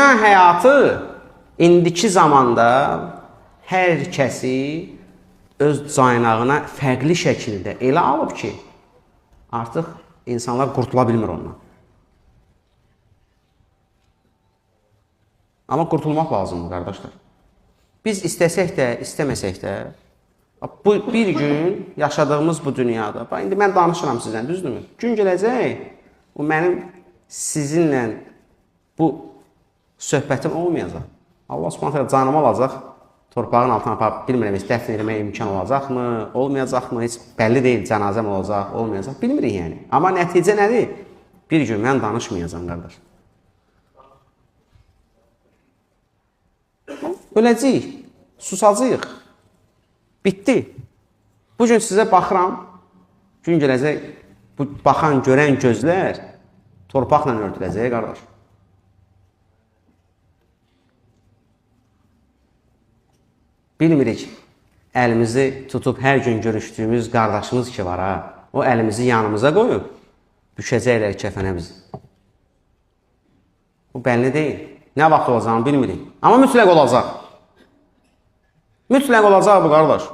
Dünya həyatı indiki zamanda hər kəsi öz caynağına fərqli şəkildə elə alıb ki, artıq insanlar qurtula bilmir ondan. Amma qurtulmaq lazımdır, qardaşlar. Biz istəsək də, istəməsək də, bu bir gün yaşadığımız bu dünyada, indi mən danışıram sizdən, düzdürmü? Gün gələcək, bu mənim sizinlə bu söhbətim olmayacaq. Allah Subhanahu canımı alacaq, torpağın altına aparıb, bilmirəm, dəfn etməyə imkan olacaqmı, olmayacaqmı, heç bəlli deyil, cənazəm olacaq, olmayacaq, bilmirik yəni. Amma nəticə nədir? Bir gün mən danışmayacam, qardaş. Öləcəyik, susacağıq, bitdi. Bu gün sizə baxıram, gün gələcək, bu baxan, görən gözlər torpaqla örtüləcək, qardaş. Bilmirik, əlimizi tutub hər gün görüşdüyümüz qardaşımız ki var ha, o əlimizi yanımıza qoyub, bükəcəklər kəfənə bizi. Bu bəlli deyil. Nə vaxt olacağını bilmirik. Amma mütləq olacaq. Mütləq olacaq bu, qardaş.